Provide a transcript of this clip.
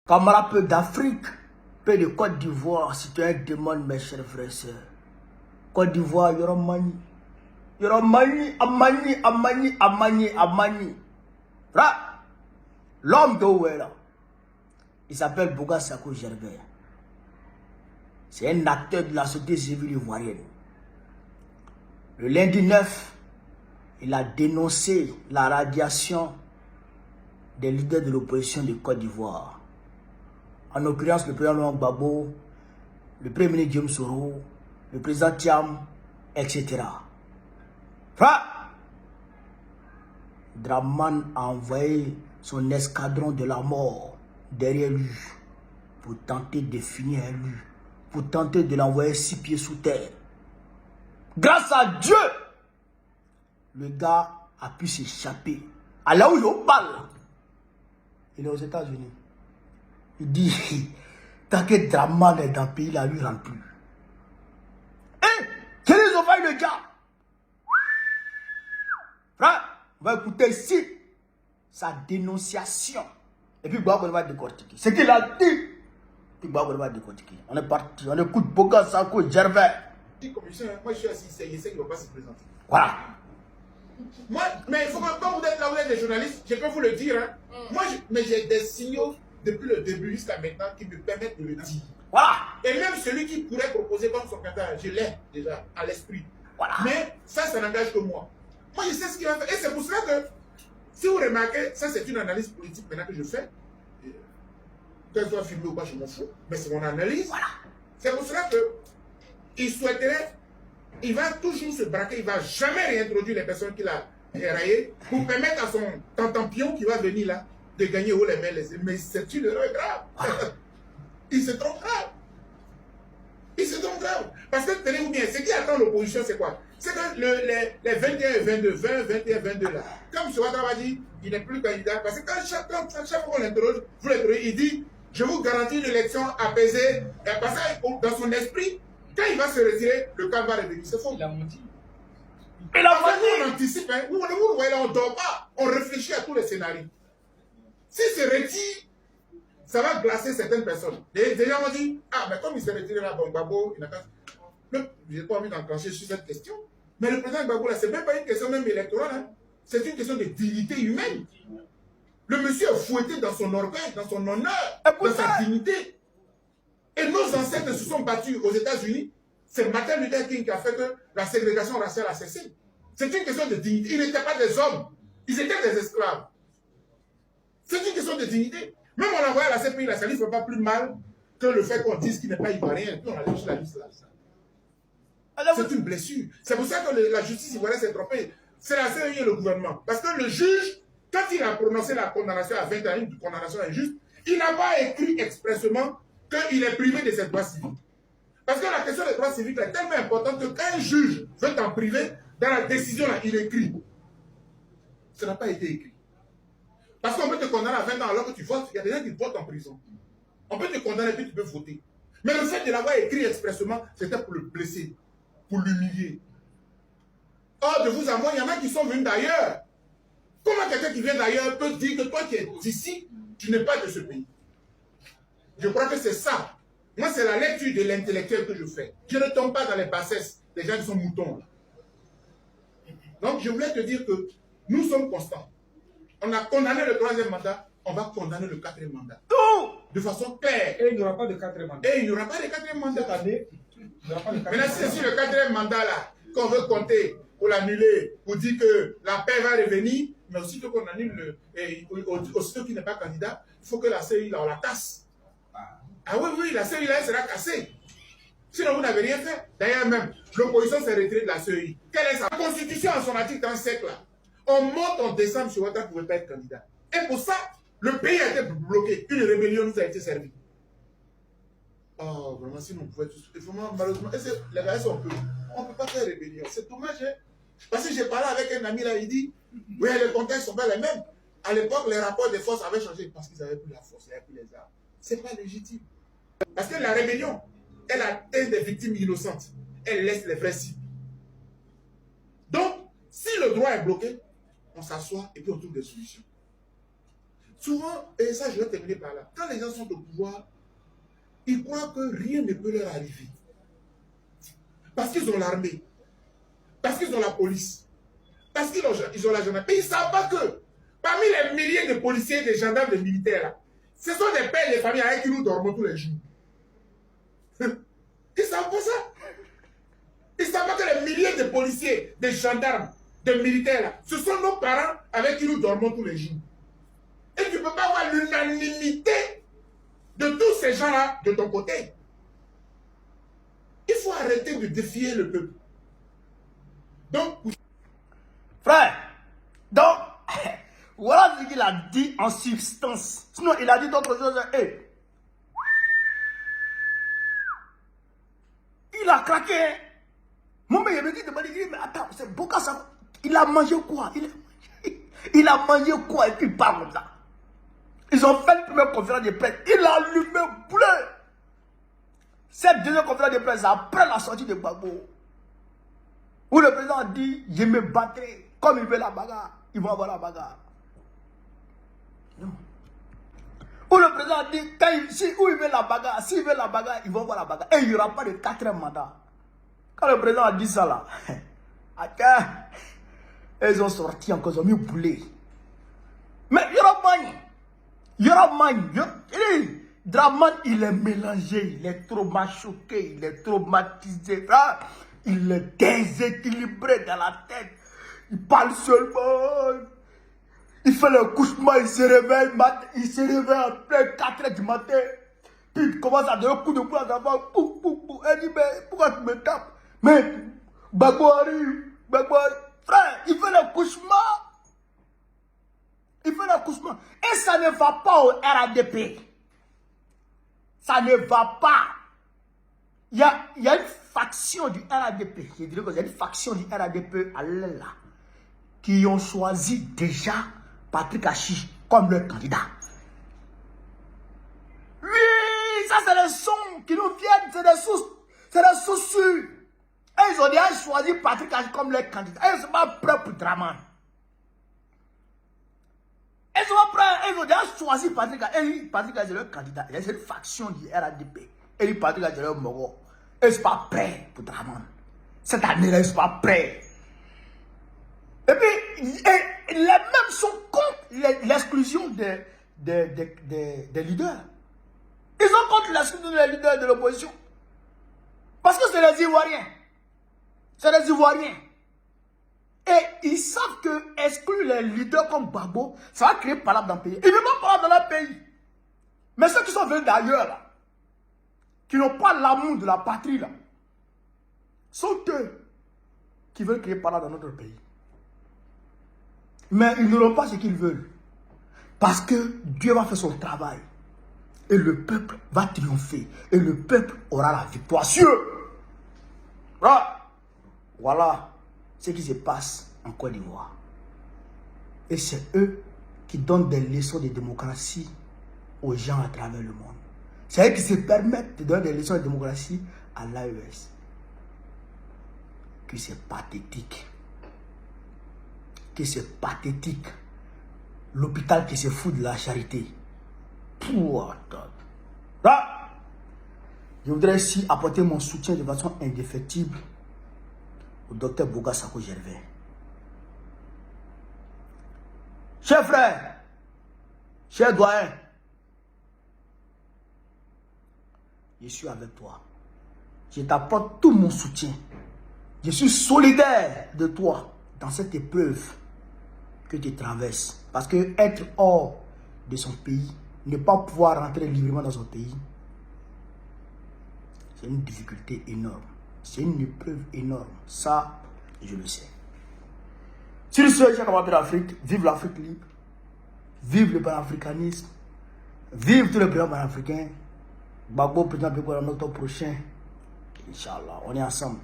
Camarades peu d'Afrique, peu de Côte d'Ivoire, si tu es un démon, mes chers frères et sœurs. Côte d'Ivoire, il y aura mani. Il y aura mani, amani, amani, amani, amani. Là, l'homme de où est là? Il s'appelle Bouga Sako Gervais. C'est un acteur de la société civile ivoirienne. Le lundi 9, il a dénoncé la radiation des leaders de l'opposition de Côte d'Ivoire. En l'occurrence, le président Laurent Gbagbo, le premier ministre James Soro, le président Thiam, etc. Draman a envoyé son escadron de la mort derrière lui pour tenter de finir lui, pour tenter de l'envoyer 6 pieds sous terre. Grâce à Dieu, le gars a pu s'échapper. À là où je parle, il est aux États-Unis. Il dit, tant que Draman est dans le pays, là, lui ne rentre plus. Eh, quel est le gars? Frère, on va écouter ici sa dénonciation. Et puis, Gbagbo va décortiquer. Ce qu'il a dit, puis Gbagbo va décortiquer. On est parti, on écoute Bouga Sako Gervais. Moi, je suis assis, je sais qu'il ne va pas se présenter. Voilà. Moi, mais il faut que, quand vous êtes là, vous êtes des journalistes, je peux vous le dire. Hein. Moi, mais j'ai des signaux depuis le début jusqu'à maintenant qui me permettent de le dire. Voilà. Et même celui qui pourrait proposer comme son candidat, je l'ai déjà à l'esprit. Voilà. Mais ça n'engage que moi. Moi, je sais ce qu'il va faire. Et c'est pour cela que, si vous remarquez, ça c'est une analyse politique maintenant que je fais. Qu'elle soit filmée ou pas, je m'en fous. Mais c'est mon analyse. Voilà. C'est pour cela que il souhaiterait, il va toujours se braquer, il ne va jamais réintroduire les personnes qu'il a raillées pour permettre à son tantampion qui va venir là de gagner haut les mains. Mais c'est une erreur grave. Il se trompe grave. Il se trompe grave. Parce que tenez-vous bien, ce qui attend l'opposition, c'est quoi? C'est que les 21 et 22, 20, 21 et 22 là, comme M. Ouattara dit, il n'est plus candidat. Parce que chaque fois qu'on l'interroge, vous l'interrogez, il dit, je vous garantis une élection apaisée. Et parce que dans son esprit, quand il va se retirer, le camp va revenir. C'est faux. Il a menti. Il a menti. On anticipe, hein. Vous voyez là, on ne dort pas. On réfléchit à tous les scénarios. S'il se retire, ça va glacer certaines personnes. Des gens m'ont dit, ah, mais comme il se retire là, bon, Gbagbo, il n'a pas... Je n'ai pas envie d'enclencher sur cette question. Mais le président Gbagbo, là, ce n'est même pas une question même électorale. Hein. C'est une question de dignité humaine. Le monsieur est fouetté dans son orgueil, dans son honneur, dans sa dignité. Et nos ancêtres se sont battus aux États-Unis. C'est Martin Luther King qui a fait que la ségrégation raciale a cessé. C'est une question de dignité. Ils n'étaient pas des hommes. Ils étaient des esclaves. C'est une question de dignité. Même on a envoyé à la CPI, la ne fait pas plus mal que le fait qu'on dise qu'il n'est pas ivoirien. Et puis on a lâché la liste là. C'est une blessure. C'est pour ça que la justice ivoirienne s'est trompée. C'est la CEI et le gouvernement. Parce que le juge, quand il a prononcé la condamnation à 20 ans, une condamnation injuste, il n'a pas écrit expressément qu'il est privé de ses droits civiques. Parce que la question des droits civiques est tellement importante que quand un juge veut t'en priver, dans la décision, là, il écrit. Ça n'a pas été écrit. Parce qu'on peut te condamner à 20 ans alors que tu votes. Il y a des gens qui votent en prison. On peut te condamner et puis tu peux voter. Mais le fait de l'avoir écrit expressément, c'était pour le blesser, pour l'humilier. Or, de vous à moi, il y en a qui sont venus d'ailleurs. Comment quelqu'un qui vient d'ailleurs peut dire que toi qui es d'ici, tu n'es pas de ce pays? Je crois que c'est ça. Moi, c'est la lecture de l'intellectuel que je fais. Je ne tombe pas dans les bassesses des gens qui sont moutons. Donc, je voulais te dire que nous sommes constants. On a condamné le 3e mandat, on va condamner le 4e mandat. Tout de façon claire. Et il n'y aura pas de 4e mandat. Et il n'y aura pas de 4e mandat. Cette année, il n'y aura pas de 4e mandat. Maintenant, si c'est sur le 4e mandat là, qu'on veut compter pour l'annuler, pour dire que la paix va revenir, mais aussitôt qu'on annule, aussitôt qu'il n'est pas candidat, il faut que la CEI, là, on la casse. Ah oui, oui, la CEI, là, elle sera cassée. Sinon, vous n'avez rien fait. D'ailleurs, même, l'opposition s'est retirée de la CEI. Quelle est sa constitution en son article 35 là? On monte en décembre sur Ouattara ne pouvait pas être candidat. Et pour ça, le pays a été bloqué. Une rébellion nous a été servie. Oh, vraiment, sinon on pouvait tous... Vraiment, malheureusement, les gars, on ne peut pas faire rébellion. C'est dommage, hein? Parce que j'ai parlé avec un ami là, il dit, oui, les contextes ne sont pas les mêmes. À l'époque, les rapports des forces avaient changé parce qu'ils n'avaient plus la force, ils n'avaient plus les armes. Ce n'est pas légitime. Parce que la rébellion, elle atteint des victimes innocentes. Elle laisse les vrais cibles. Donc, si le droit est bloqué, on s'assoit et puis on trouve des solutions. Souvent, et ça je vais terminer par là, quand les gens sont au pouvoir, ils croient que rien ne peut leur arriver. Parce qu'ils ont l'armée, parce qu'ils ont la police, parce qu'ils ont la gendarmerie. Mais ils ne savent pas que parmi les milliers de policiers, de gendarmes, de militaires, là, ce sont des pères et des familles avec qui nous dormons tous les jours. Ils ne savent pas ça. Ils ne savent pas que les milliers de policiers, de gendarmes, de militaires, là, ce sont nos parents avec qui nous dormons tous les jours. Et tu ne peux pas avoir l'unanimité de tous ces gens-là de ton côté. Il faut arrêter de défier le peuple. Donc, frère, donc, voilà ce qu'il a dit en substance. Sinon, il a dit d'autres choses. Hey. Il a craqué. Hein? Mon mec, il me dit, mais attends, c'est Boka ça. Il a mangé quoi? Il a mangé quoi? Et puis il parle comme ça. Ils ont fait une première conférence de presse. Il a allumé bleu. Cette deuxième conférence de presse, après la sortie de Gbagbo, où le président a dit, je me battrai. Comme il veut la bagarre, ils vont avoir la bagarre. Non. Où le président a dit, où il veut la bagarre, s'il veut la bagarre, ils vont avoir la bagarre. Et il n'y aura pas de 4e mandat. Quand le président a dit ça là, attends, ils ont sorti encore, ils ont mis boulet. Mais il y aura magne. Draman, il est mélangé, il est trop machoqué, il est traumatisé. Il est déséquilibré dans la tête. Il parle seulement. Il fait le couchement, il se réveille en plein 4h du matin. Puis il commence à donner un coup de poing d'avant. Elle dit, mais pourquoi tu me tapes? Mais Gbagbo arrive. Frère, il fait le couchement. Et ça ne va pas au RADP. Ça ne va pas. Il y a une faction du RADP. Je dirais qu'il y a une faction du RADP à l'aile là, qui ont choisi déjà Patrick Achi comme leur candidat. Oui, ça c'est les sons qui nous viennent, c'est des sources sûres. Et ils ont déjà choisi Patrick Achi comme leur candidat. Et ils ne sont pas prêts pour Draman. Ils ont déjà choisi Patrick Achi. Et Patrick Achi est leur candidat. Il y a une faction du RADP. Et Patrick Achi est leur moro. Ils ne sont pas prêts pour Draman. Cette année-là, ils ne sont pas prêts. Et puis, les mêmes sont contre l'exclusion des leaders. Ils sont contre l'exclusion des leaders de l'opposition. Parce que c'est les Ivoiriens. C'est les Ivoiriens. Et ils savent que exclure les leaders comme Gbagbo, ça va créer palabre dans le pays. Ils ne veulent pas palabre dans leur pays. Mais ceux qui sont venus d'ailleurs, là, qui n'ont pas l'amour de la patrie, là, sont eux qui veulent créer palabre dans notre pays. Mais ils n'auront pas ce qu'ils veulent. Parce que Dieu va faire son travail. Et le peuple va triompher. Et le peuple aura la victoire sur eux. Voilà ce qui se passe en Côte d'Ivoire. Et c'est eux qui donnent des leçons de démocratie aux gens à travers le monde. C'est eux qui se permettent de donner des leçons de démocratie à l'AES. Que c'est pathétique. Que c'est pathétique. L'hôpital qui se fout de la charité. Là, je voudrais ici apporter mon soutien de façon indéfectible au docteur Boga Sako Gervais. Chers frères, chers doyens, je suis avec toi. Je t'apporte tout mon soutien. Je suis solidaire de toi dans cette épreuve que tu traverses. Parce que être hors de son pays, ne pas pouvoir rentrer librement dans son pays, c'est une difficulté énorme. C'est une épreuve énorme. Ça, je le sais. Sur ce, chers camarades d'Afrique, vive l'Afrique libre, vive le panafricanisme, vive tous les présidents panafricains. Gbagbo, président Gbagbo, en octobre prochain. Inch'Allah, on est ensemble.